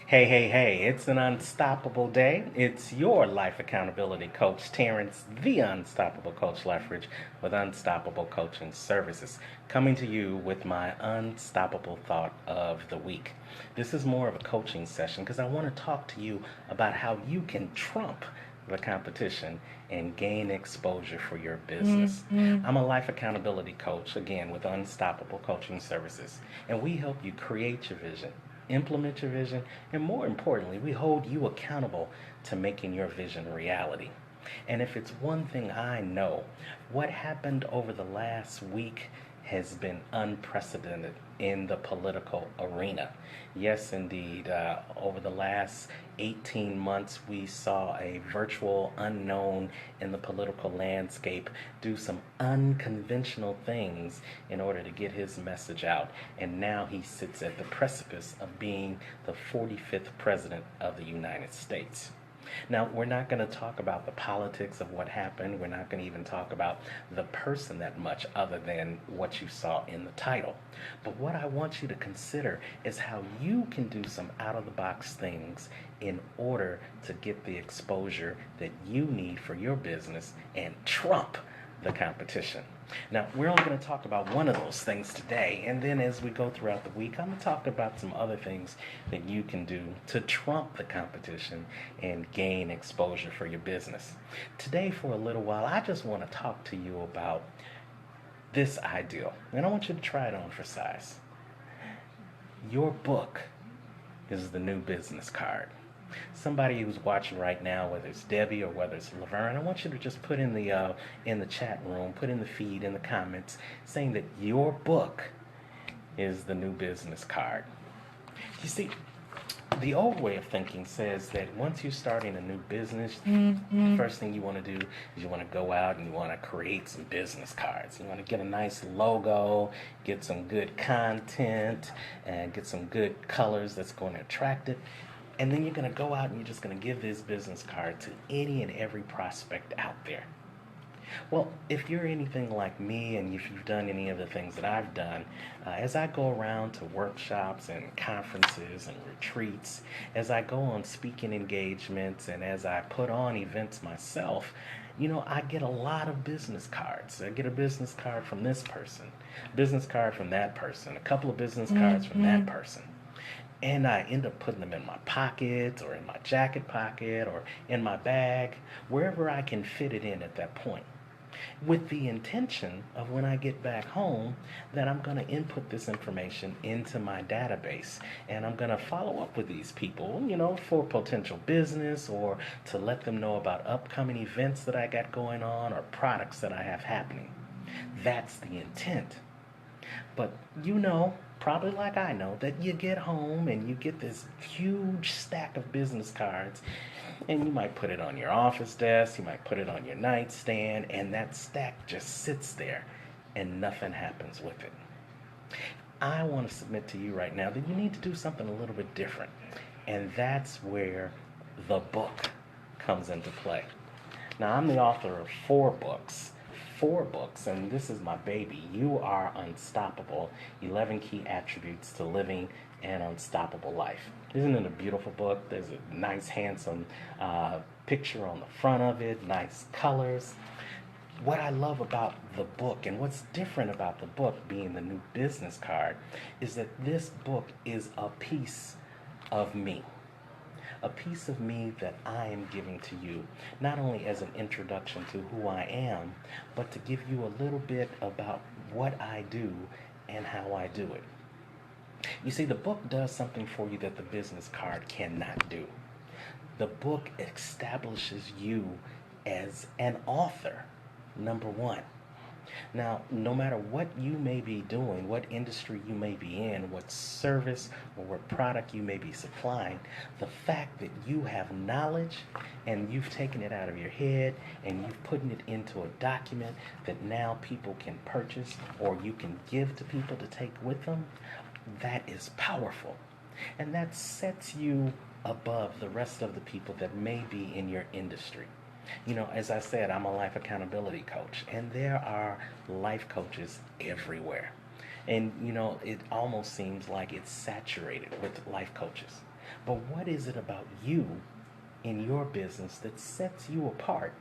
Hey, hey, hey, it's an unstoppable day. It's your life accountability coach, Terrance, the unstoppable coach Leffridge, with Unstoppable Coaching Services, coming to you with my unstoppable thought of the week. This is more of a coaching session because I want to talk to you about how you can trump the competition and gain exposure for your business. I'm a life accountability coach, again, with Unstoppable Coaching Services, and we help you create your vision, implement your vision, and more importantly, we hold you accountable to making your vision a reality. And if it's one thing I know, what happened over the last week has been unprecedented in the political arena. Yes, indeed. Over the last 18 months, we saw a virtual unknown in the political landscape do some unconventional things in order to get his message out. And now he sits at the precipice of being the 45th president of the United States. Now, we're not going to talk about the politics of what happened. We're not going to even talk about the person that much, other than what you saw in the title. But what I want you to consider is how you can do some out of the box things in order to get the exposure that you need for your business and trump the competition. Now, we're only going to talk about one of those things today, and then as we go throughout the week, I'm going to talk about some other things that you can do to trump the competition and gain exposure for your business. Today, for a little while, I just want to talk to you about this ideal, and I want you to try it on for size. Your book is the new business card. Somebody who's watching right now, whether it's Debbie or whether it's Laverne, I want you to just put in the chat room, put in the feed, in the comments, saying that your book is the new business card. You see, the old way of thinking says that once you're starting a new business, the first thing you want to do is you want to go out and you want to create some business cards. You want to get a nice logo, get some good content, and get some good colors that's going to attract it. And then you're going to go out and you're just going to give this business card to any and every prospect out there. Well, if you're anything like me and if you've done any of the things that I've done, as I go around to workshops and conferences and retreats, as I go on speaking engagements and as I put on events myself, I get a lot of business cards. I get a business card from this person, business card from that person, a couple of business cards from that person. And I end up putting them in my pocket or in my jacket pocket or in my bag, wherever I can fit it in at that point, with the intention of when I get back home that I'm going to input this information into my database and I'm going to follow up with these people, for potential business or to let them know about upcoming events that I got going on or products that I have happening. That's the intent. But probably like I know, that you get home and you get this huge stack of business cards and you might put it on your office desk, you might put it on your nightstand, and that stack just sits there and nothing happens with it. I want to submit to you right now that you need to do something a little bit different. And that's where the book comes into play. Now, I'm the author of four books, and this is my baby. You Are Unstoppable: 11 Key Attributes to Living an Unstoppable Life. Isn't it a beautiful book? There's a nice, handsome picture on the front of it, nice colors. What I love about the book and what's different about the book being the new business card is that this book is a piece of me, a piece of me that I am giving to you, not only as an introduction to who I am, but to give you a little bit about what I do and how I do it. You see, the book does something for you that the business card cannot do. The book establishes you as an author, number one. Now, no matter what you may be doing, what industry you may be in, what service or what product you may be supplying, the fact that you have knowledge and you've taken it out of your head and you've put it into a document that now people can purchase or you can give to people to take with them, that is powerful. And that sets you above the rest of the people that may be in your industry. As I said, I'm a life accountability coach, and there are life coaches everywhere. And, it almost seems like it's saturated with life coaches. But what is it about you in your business that sets you apart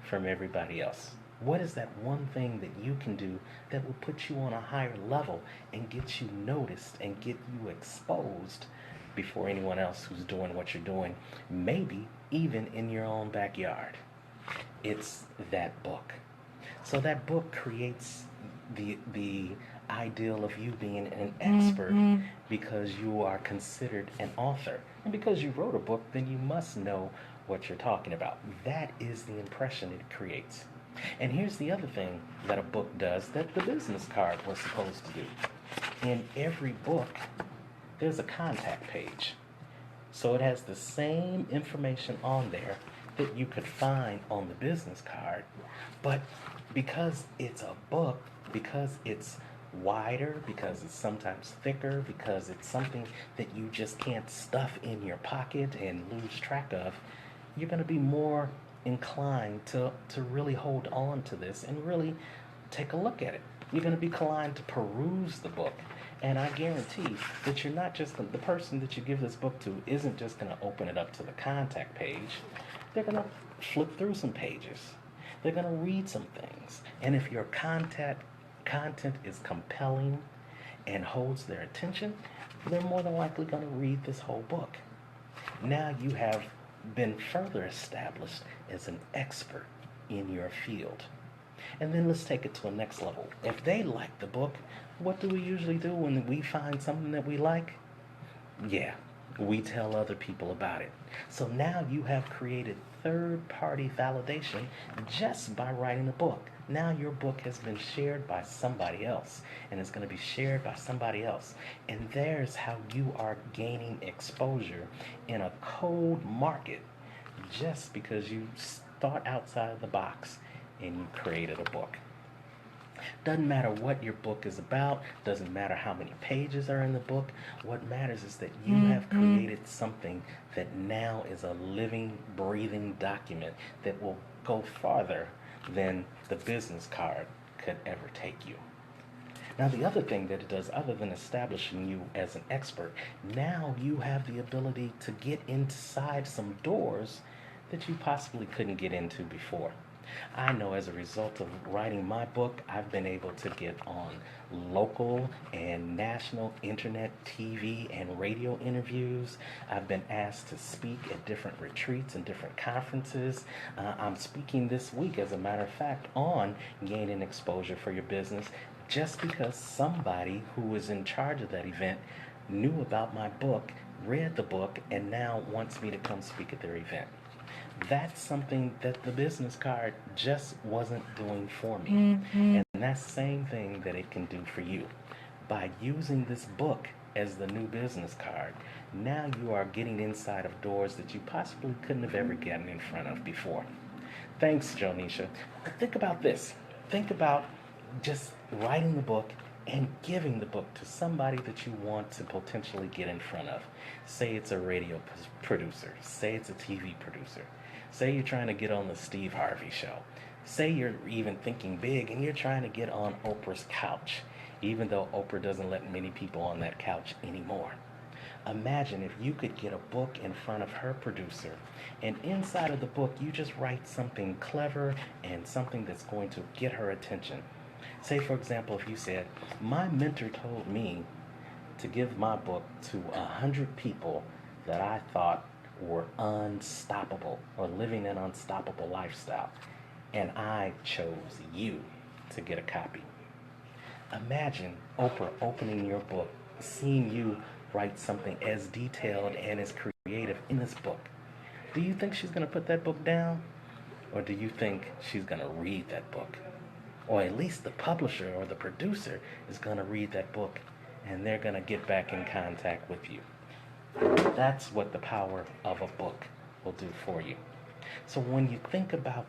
from everybody else? What is that one thing that you can do that will put you on a higher level and get you noticed and get you exposed before anyone else who's doing what you're doing, maybe even in your own backyard? It's that book. So that book creates the ideal of you being an expert because you are considered an author. And because you wrote a book, then you must know what you're talking about. That is the impression it creates. And here's the other thing that a book does that the business card was supposed to do. In every book, there's a contact page. So it has the same information on there that you could find on the business card, but because it's a book, because it's wider, because it's sometimes thicker, because it's something that you just can't stuff in your pocket and lose track of, you're going to be more inclined to really hold on to this and really take a look at it. You're going to be inclined to peruse the book. And I guarantee that you're not just the person that you give this book to isn't just going to open it up to the contact page. They're going to flip through some pages. They're going to read some things. And if your content is compelling and holds their attention, they're more than likely going to read this whole book. Now you have been further established as an expert in your field. And then let's take it to a next level. If they like the book, what do we usually do when we find something that we like? Yeah, we tell other people about it. So now you have created third-party validation just by writing a book. Now your book has been shared by somebody else, and it's going to be shared by somebody else. And there's how you are gaining exposure in a cold market just because you thought outside of the box and you created a book. Doesn't matter what your book is about, doesn't matter how many pages are in the book. What matters is that you have created something that now is a living, breathing document that will go farther than the business card could ever take you. Now, the other thing that it does, other than establishing you as an expert, now you have the ability to get inside some doors that you possibly couldn't get into before. I know as a result of writing my book, I've been able to get on local and national internet, TV, and radio interviews. I've been asked to speak at different retreats and different conferences. I'm speaking this week, as a matter of fact, on gaining exposure for your business just because somebody who was in charge of that event knew about my book, read the book, and now wants me to come speak at their event. That's something that the business card just wasn't doing for me. And that's the same thing that it can do for you. By using this book as the new business card, now you are getting inside of doors that you possibly couldn't have ever gotten in front of before. Thanks, Jonisha. But think about this. Think about just writing the book and giving the book to somebody that you want to potentially get in front of. Say it's a radio producer. Say it's a TV producer. Say you're trying to get on the Steve Harvey show. Say you're even thinking big and you're trying to get on Oprah's couch, even though Oprah doesn't let many people on that couch anymore. Imagine if you could get a book in front of her producer, and inside of the book you just write something clever and something that's going to get her attention. Say, for example, if you said, my mentor told me to give my book to 100 people that I thought were unstoppable or living an unstoppable lifestyle, and I chose you to get a copy. Imagine Oprah opening your book, seeing you write something as detailed and as creative in this book. Do you think she's going to put that book down? Or do you think she's going to read that book? Or at least the publisher or the producer is going to read that book and they're going to get back in contact with you. That's what the power of a book will do for you. So when you think about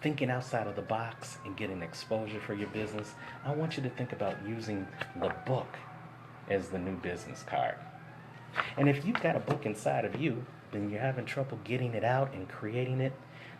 thinking outside of the box and getting exposure for your business, I want you to think about using the book as the new business card. And if you've got a book inside of you, then you're having trouble getting it out and creating it,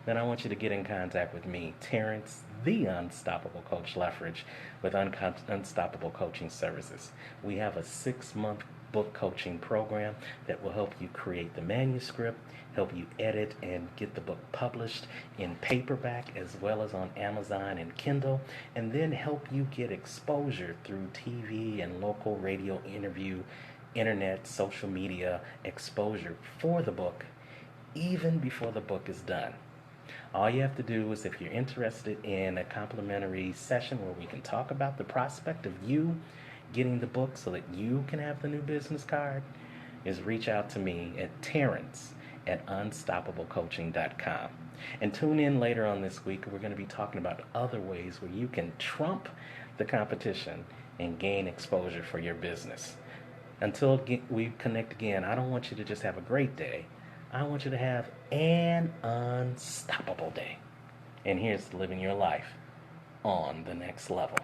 then I want you to get in contact with me, Terrance, the Unstoppable Coach Leffridge, with Unstoppable Coaching Services. We have a 6-month book coaching program that will help you create the manuscript, help you edit and get the book published in paperback as well as on Amazon and Kindle, and then help you get exposure through TV and local radio interview, internet, social media exposure for the book even before the book is done. All you have to do is, if you're interested in a complimentary session where we can talk about the prospect of you getting the book so that you can have the new business card, is reach out to me at Terrance at unstoppablecoaching.com. And tune in later on this week. We're going to be talking about other ways where you can trump the competition and gain exposure for your business. Until we connect again, I don't want you to just have a great day. I want you to have an unstoppable day. And here's living your life on the next level.